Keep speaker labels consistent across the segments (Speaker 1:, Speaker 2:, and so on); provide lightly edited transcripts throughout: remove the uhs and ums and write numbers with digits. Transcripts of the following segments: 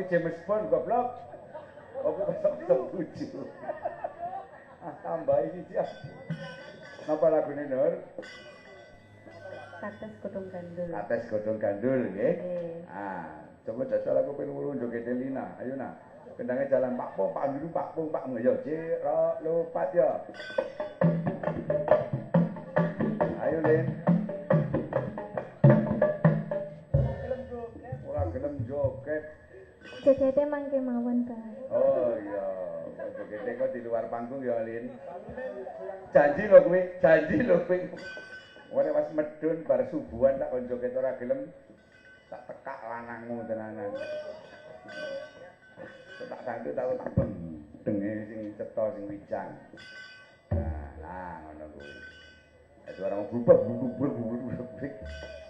Speaker 1: ki James Bond goblok. Opo kok buju. Tambah iki ya. Napa lagune Nur?
Speaker 2: Kates godhong gandul.
Speaker 1: Kates godhong gandul nggih. Coba jajal aku pengen ngurung joget Lina. Ayo nah. Kendangnya jalan Pak Pung, Pak Biru, Pak Pung, Pak Ngoyo. Ciro, lupat ya. Ayo Lin. Ora gelem joget.
Speaker 2: Jogete mangke mawon, Pak.
Speaker 1: Oh iya, jogete kok di luar panggung ya Lin. Janji lho kuwi. Ora pas medun bar subuhan tak kon joget ora gelem. Tak tekak lanangmu tenanan. Tak tangke tak denge sing cetha sing wijang. Nah, ngono kuwi. Suara berubah.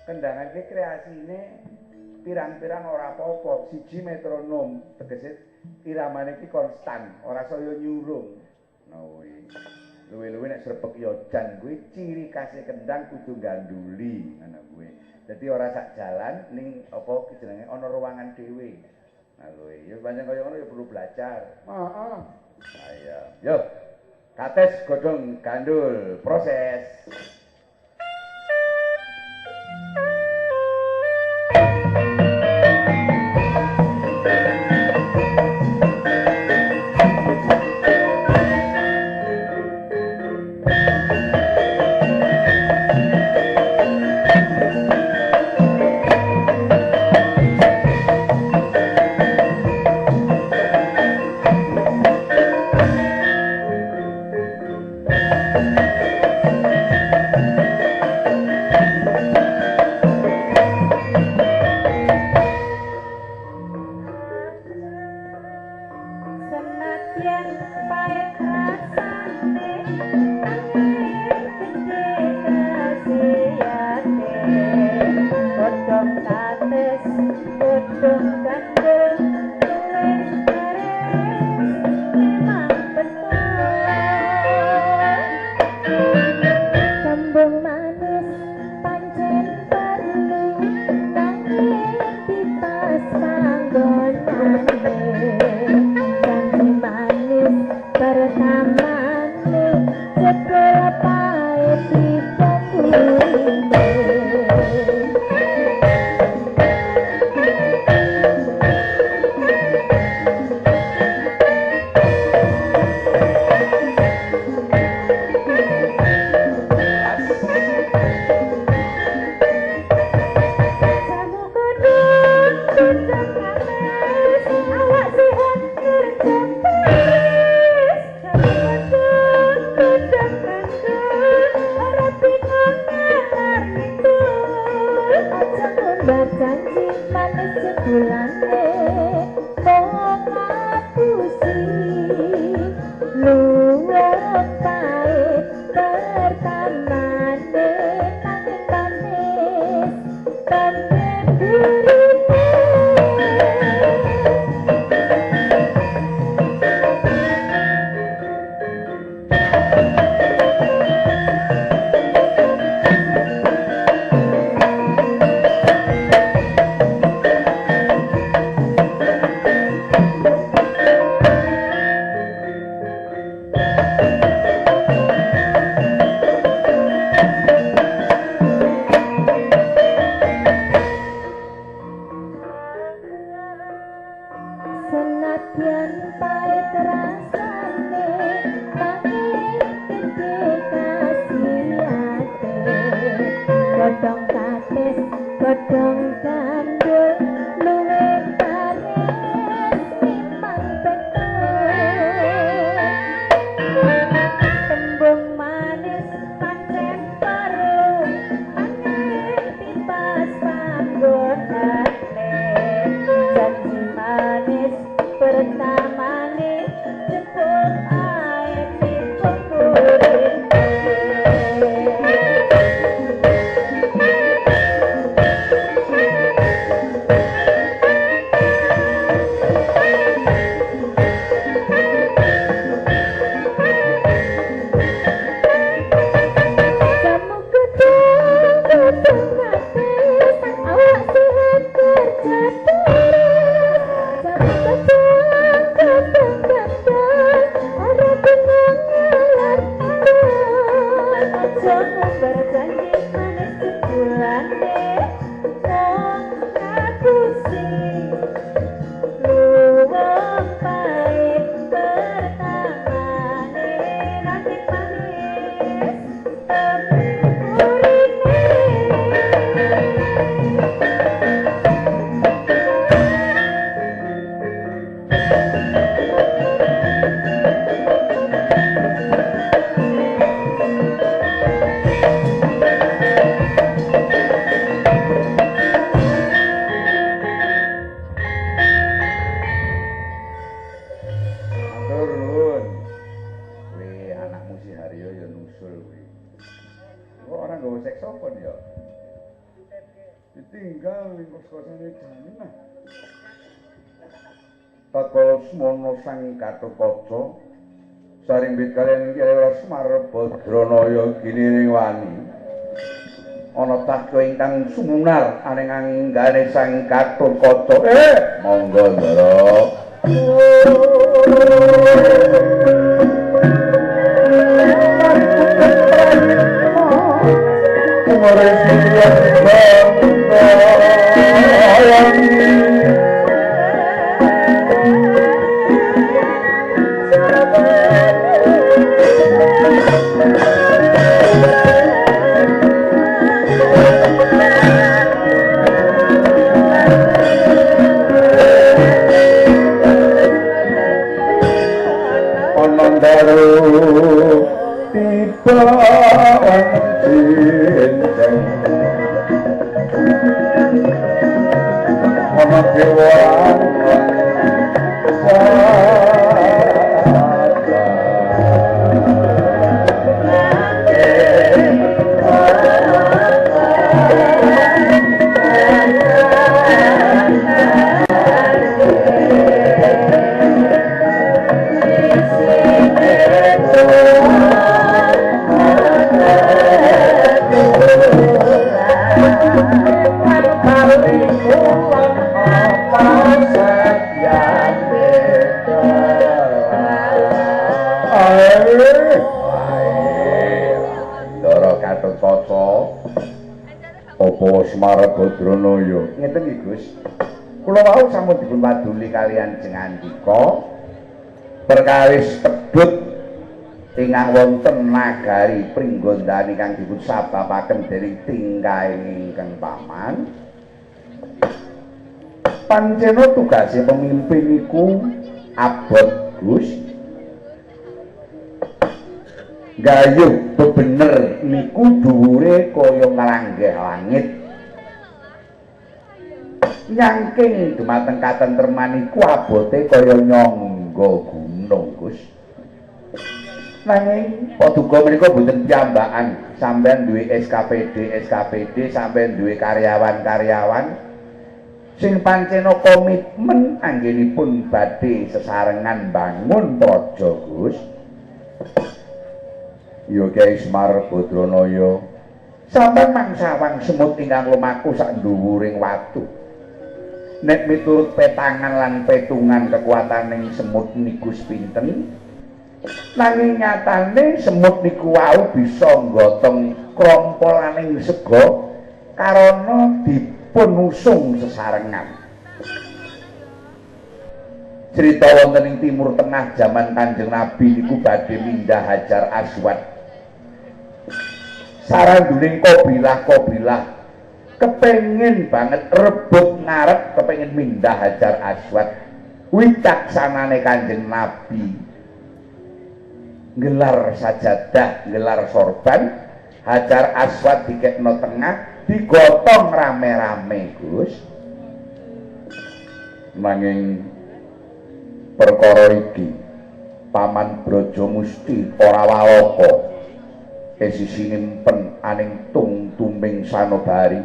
Speaker 1: Kendangan ki kreasine pirang-pirang ora apa-apa, siji metronom, tegese iramane ki konstan, ora saya nyurung. Nah kuwi. Luwe-luwe nek srepek ya jan kuwi ciri khase kendang kudu ganduli, ngono kuwi. Dadi ora sak jalan ning apa jenenge ana ruangan dhewe. Nah kuwi, ya pancen kaya ngono ya perlu belajar. Heeh. Ayo. Yo. Kates godhong gandul, proses. tinggal ning kos-kosane Janah. Takala semono sang Gatotkaca saring kaliyan Kyai Semar Badranaya giniring wani. Ana tahta ingkang sumunar aning anggane sang Gatotkaca. Monggo Ndara. Badranaya. Ngeten nggih Gus. Kula wau sampun dipun waduli kalian Jeng Andika perkawis pedhut ingkang wonten nagari Pringgondani kang dipun sababaken dening tingkahing ingkang paman. Pancena tugase pemimpin niku abot Gus. Gayuh bebener niku dhuwure kaya nglanggeh langit. Nyangking dumateng katentreman iku abote kaya nyangga gunung Gus. Nanging paduka menika boten piyambakan, sampeyan duwe SKPD, sampeyan duwe karyawan-karyawan sing pancena komitmen anggenipun badhe sesarengan bangun praja Gus. Ya Kyai Semar Badranaya, sampeyan mangsawang semut ingkang lumaku sak dhuwuring watu. Nek miturut petangan lan petungan kekuataning semut niku pinten, nanging nyatane semut niku wau bisa nggotong krompolaning sega karana dipun usung sesarengan. Cerita wonten ing Timur Tengah jaman Kanjeng Nabi niku badhe mindah Hajar Aswad. Saranduning kabilah-kabilah kepengin banget rebut ngarep kepengin mindah Hajar Aswad. Wicaksanane Kanjeng Nabi gelar sajadah, gelar sorban, Hajar Aswad dikekno tengah, digotong rame-rame Gus. Nanging perkara iki Paman Brajamusti ora walaka esi nyimpen aning tung-tumbing sanobari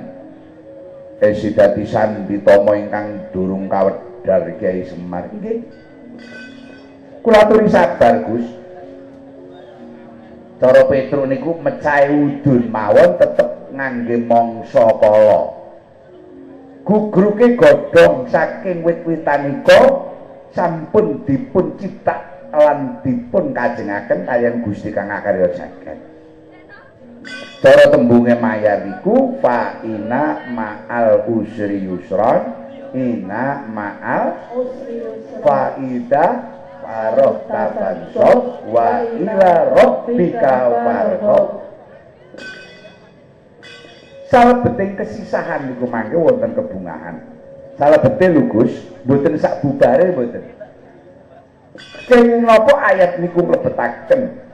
Speaker 1: esi dadi sanditama ingkang durung kawedhar Kyai Semar. Nggih. Kula aturi sabar Gus. Cara Petruk niku mecahe udun mawon tetep ngangge mangsa kala. Gugruke godhong saking wit-witanika sampun dipun ciptak lan dipun kajengaken kaliyan Gusti Kang Akarya Jagat. Cara tembunge mayar iku fa ina ma'al usri yusron, ina ma'al usri yusron, fa ida faroh tabansok wa ila rabbika farghab. Salebeting kesisahan niku mangke wonten kebungahan. Salebete lho Gus, mboten sak bubare mboten. Keng napa ayat niku mlebetaken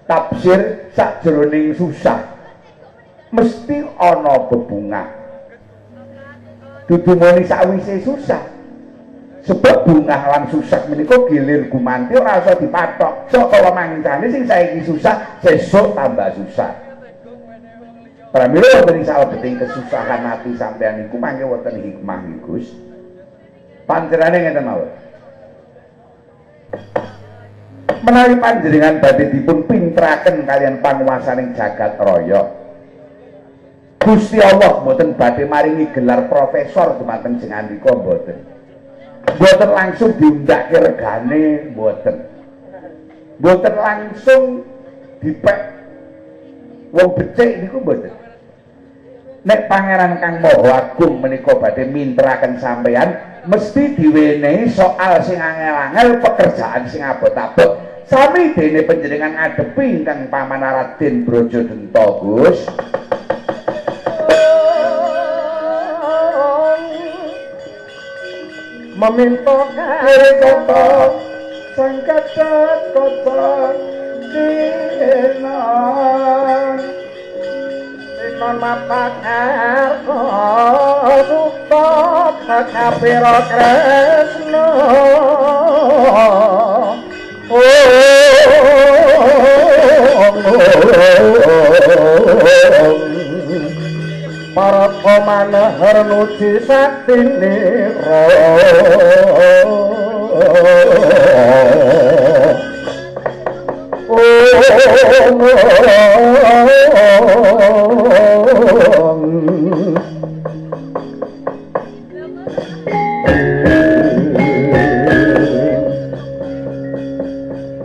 Speaker 1: tafsir sakjroning susah mesti ana bebungah. Dudu muni sawise susah. Sebab bungah lan susah menika gilir gumanti ora usah dipatok. Sok kala mangkane sing saiki susah, sesuk tambah susah. Pramila wonten ing salebeting kesusahan ati sampeyan niku mangke wonten hikmah niku Gus. Panjenengane ngeten mawon. Menawi panjenengan badhe dipun pintraken kalian panguwasaning jagat raya. Gusti Allah mboten badhe maringi gelar profesor dumateng jenengan mboten. Mboten langsung diundhake regane mboten. Mboten langsung dipek wong becik niku mboten. Nek Pangeran Kang Maha Agung menika badhe mintraken sampeyan mesti diwenehi soal sing angel-angel, pekerjaan sing abot-abot. Sami dene panjenengan ngadepi ingkang Paman Raden Brajadenta, Gus. Meminta kare kata sang kacat kota dinan Sinon mapak arko sukta kakapiro kresno para komana harnuci sakti niro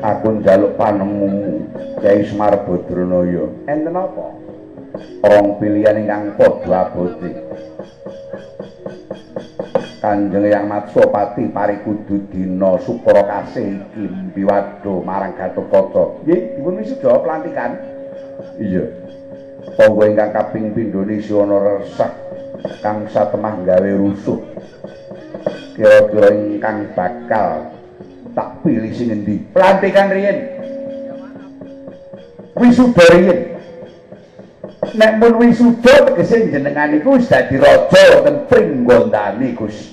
Speaker 1: aku njaluk panemu Kyai Semar Badranaya. Enten apa? Rong pilihan ingkang padha abote. Kanjeng Hyang Matsapati parikudu dina Sukra Kasih iki mbiwadha marang Gatotkaca. Nggih, dipun wisuda pelantikan. Iya. Pangga ingkang kaping pindho ana resah kang satemah gawe rusuh. Kira-kira ingkang bakal tak pilih sing endi? Pelantikan riyen. Wisuda riyen. Nek mun wisuda tegese jenengan iku wis dadi raja wonten Pringgondani, Gus.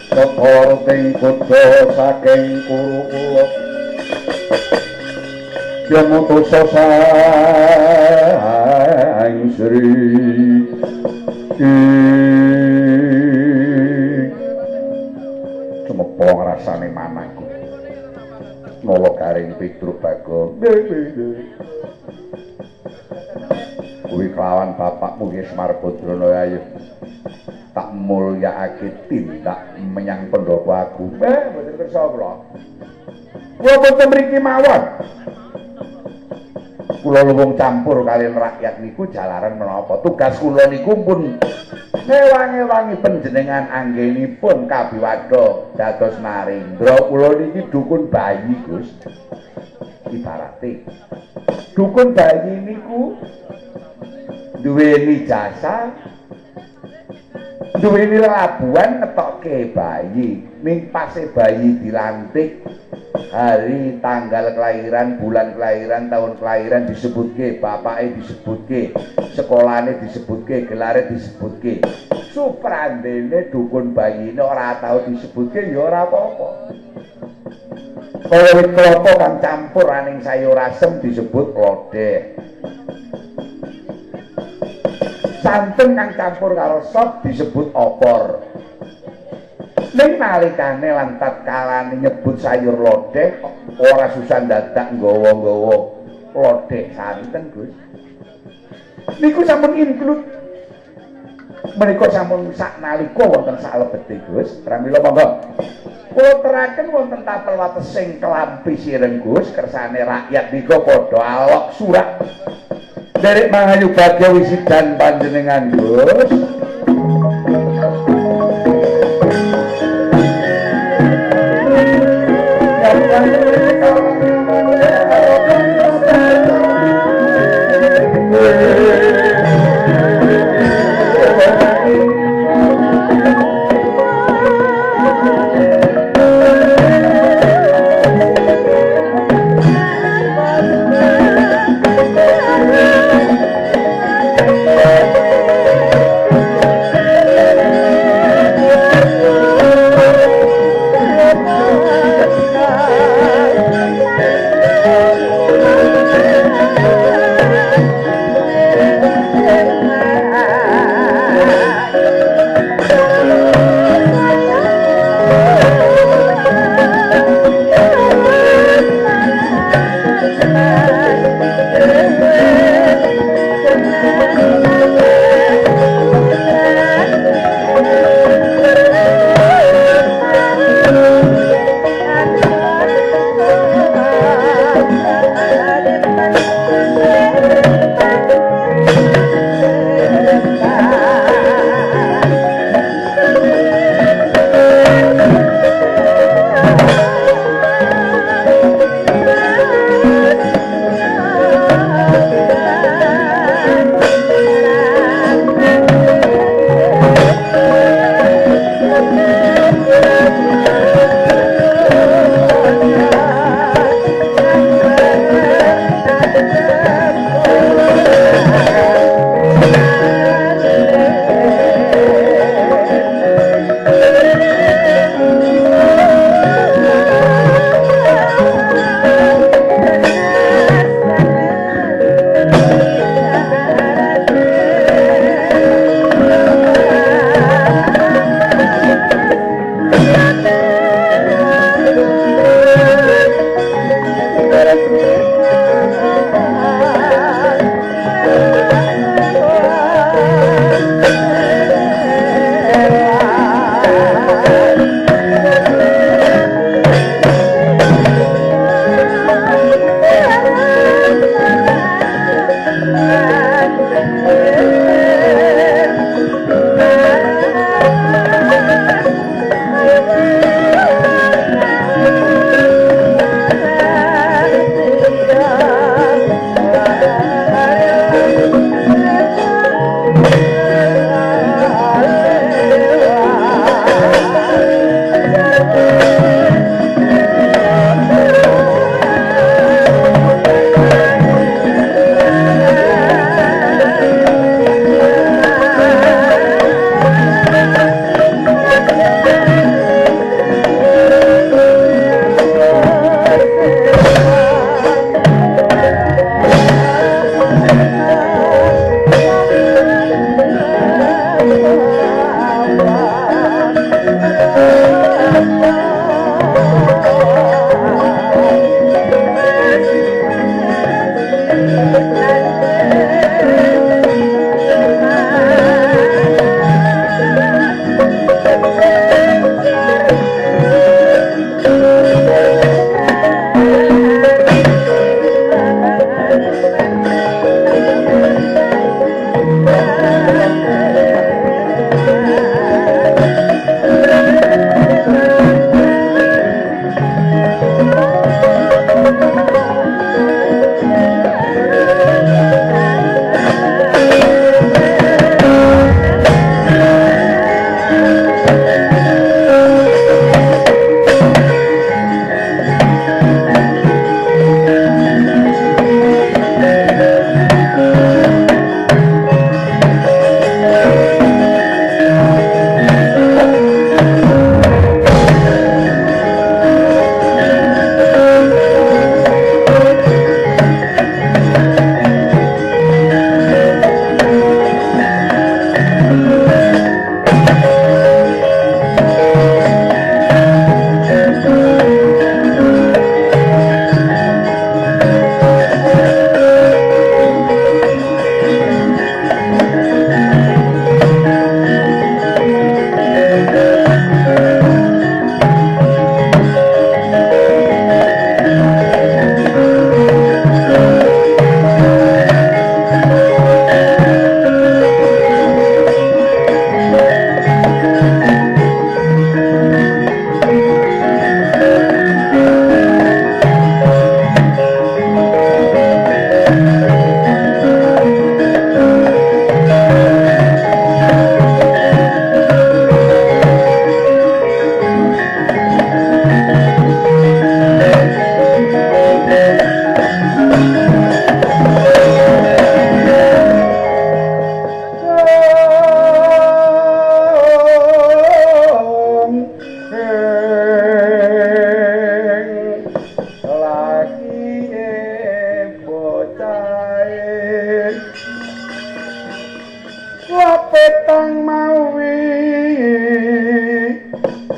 Speaker 1: Kepara ting kutha saking Kurukula. Yen mutusa sang Sri cemepo ngrasane manahku. Nala garing Petruk Bagong. Kuwi kelawan bapakmu Ki Semar Badranaya ayo tak mulyakake tindak menyang Pandhawa Agung. Mboten kersa kula. Kula boten mriki mawon. Kula luwung campur kaliyan rakyat niku jalaran menapa tugas kula niku pun ngewangi-wangi panjenengan anggenipun kabiwadha dados narendra. Kula niki dukun bayi, Gus. Ibarate dukun bayi niku duweni jasa, duweni labuhan ngetokke bayi. Ning pase bayi dilantik, hari, tanggal kelahiran, bulan kelahiran, tahun kelahiran disebutke, bapake disebutke, sekolahane disebutke, gelare disebutke. Suprandene dukun bayine ora tau disebutke ya ora apa-apa. Kaya wit klapa kang campur aning sayur asem disebut lodeh. Santen kang campur karo sop disebut opor. Ning nalikane lan tatkalane nyebut sayur lodeh ora susah dadak nggawa-nggawa lodeh santen, Gus. Niku sampun include menika sampun saknalika wonten salebete, Gus. Pramila monggo. Kula teraken wonten tapel watesing kelampi sireng, Gus, kersane rakyat nika padha alok surak. Derek mangayu bagya wisidan panjenengan, Gus.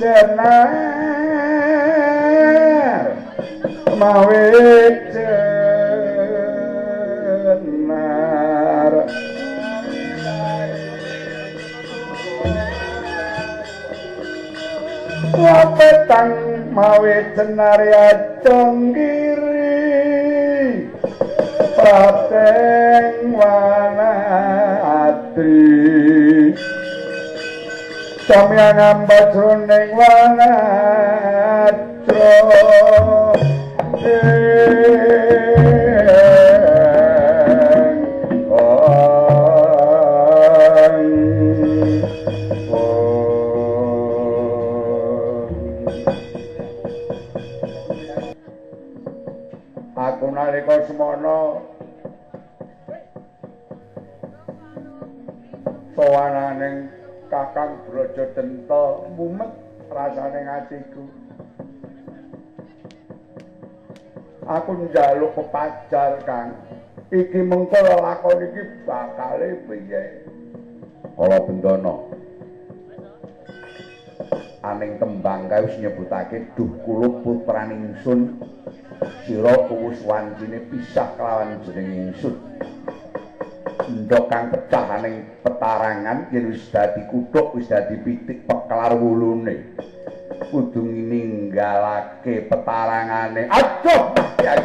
Speaker 1: jenar mawe jenar wapetang mawe jenar ya jonggiri prateng wana adri samya ngambajroning wana adro aku nalika semana sowananing Kakang Brajadenta mumet rasane atiku. Aku njaluk pepajar, Kang. Iki mengko lakon iki bakale piye? Kala Bendana. Aning tembang kae wis nyebutake duh kulup putraning ingsun. Sira kuwus wancine pisah kelawan jeneng ingsun. Ndok kang pecah ning petarangan yen wis dadi kuthuk wis dadi pitik pekelar wulune kudu ninggalake petarangane aduh ya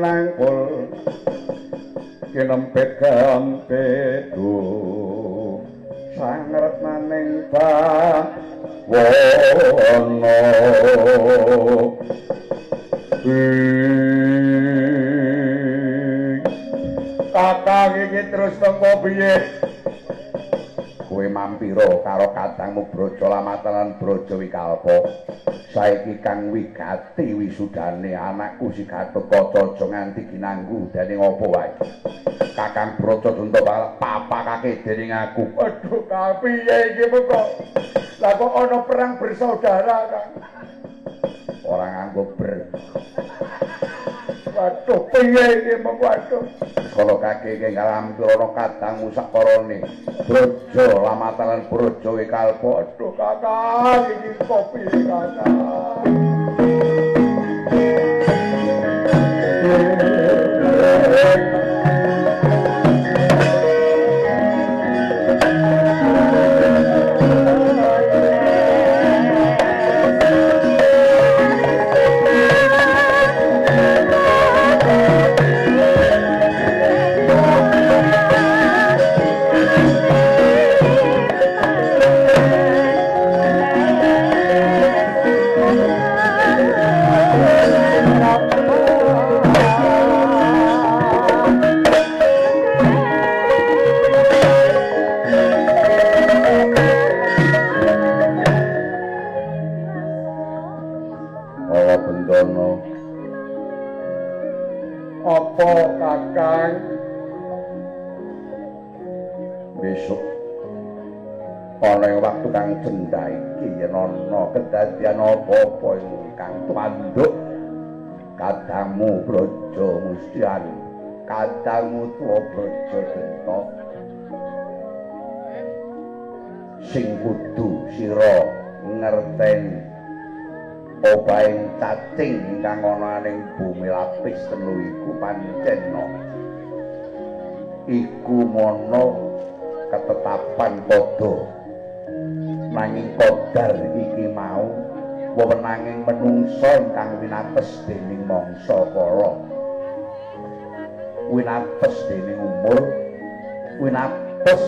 Speaker 1: nangkul kinempet gampedu sangretnaning bawana kakang iki terus tempo piye kowe mampira karo kadangmu Braja Lamatanan Braja Wikalpa saiki kang wigati wisudane anakku si Gatotkaca aja nganti ginanggu dening apa wae Kakang Brajadanta papakake dening aku aduh kapiye iki mengko lah kok ana perang bersaudara Kang ora nganggo waduh piye iki mengko aduh kala kakeke ngalampir ana kadangmu sakarone Braja Lamatanan Braja Wikalpa aduh kakang iki kopi kakang apa kakang besok ana ing waktu kang cendha iki yen ana kedadian apa-apa ingkang tanduk kadangmu Braja Mustian kadangmu tuwa Brajadenta sing kudu sira ngerteni obaing cacing ingkang ana ning bumi lapis telu iku pancen iku mono ketetapan padha nanging kodar iki mau wewenanging menungsa ingkang winates dening mangsa kala winates dening umur winates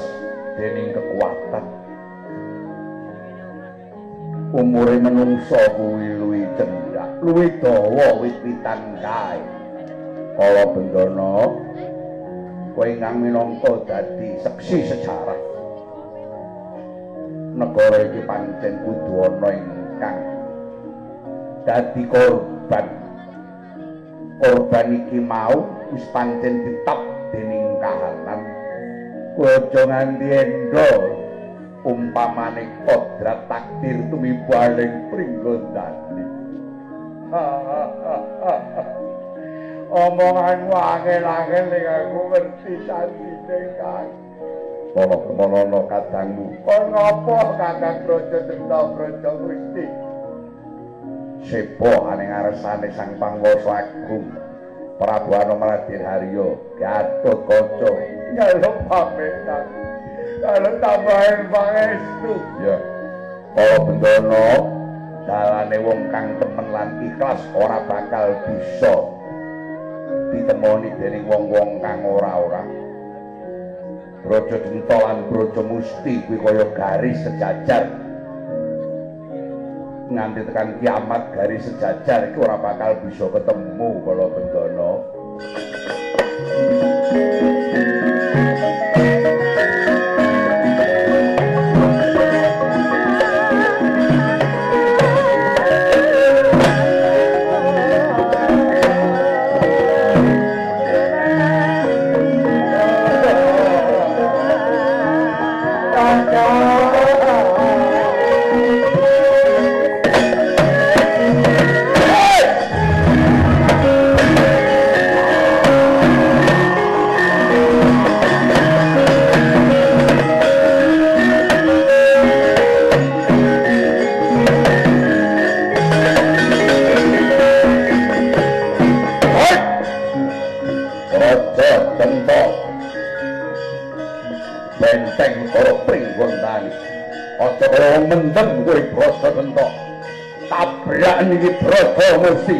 Speaker 1: dening kekuatan umure menungsa kuwi luwih cendhak luwih dawa wit-witan kae Kala Bendana kowe ingkang minangka dadi seksi sejarah negara iki pancen kudu ana ingkang dadi korban iki mau wis pancen ditap dening kahanan aja nganti endo umpamane kodrat takdir tumibaling pringgondani. Omonganmu angel-angel ning aku ngerti sandine Kang. Ana kemono kadangmu. Kon ngopo Kakang Praja Denta Praja Gusti? Sepo ane ngarsane Sang Pangwasa Agung Prabu Anomaladin Harya Gatotkaca nyeluk pamitan. Kalau tambahin pangestu. Ya. Kala Bendana dalane wong kang temen lan ikhlas ora bakal bisa ditemoni dening wong-wong kang ora-ora. Braja Denta lan Braja Musti kuwi kaya garis sejajar. Nganti tekan kiamat garis sejajar iki ora bakal bisa ketemu kala Bendana. Mendem kowe Braja Denta tabrak niki Braja Musti.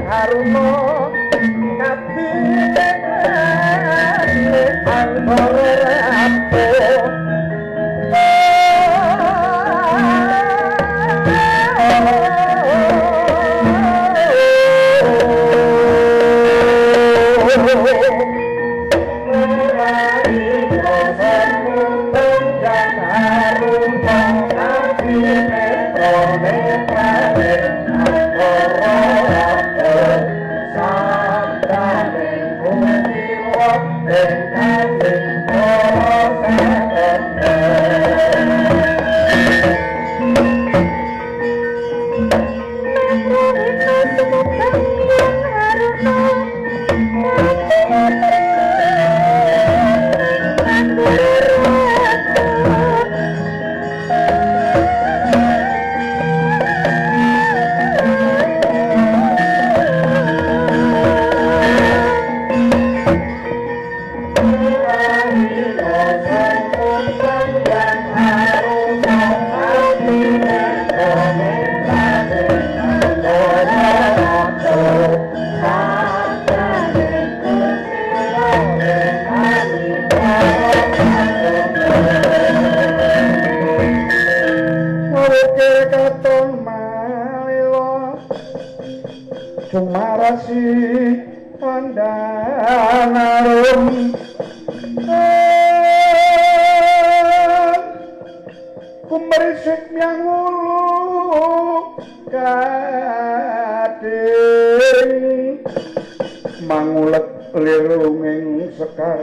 Speaker 1: harumo kabine antara rapuh Sumarasi pandanarum kumerisik yang ulu kading mangulet lirunging sekar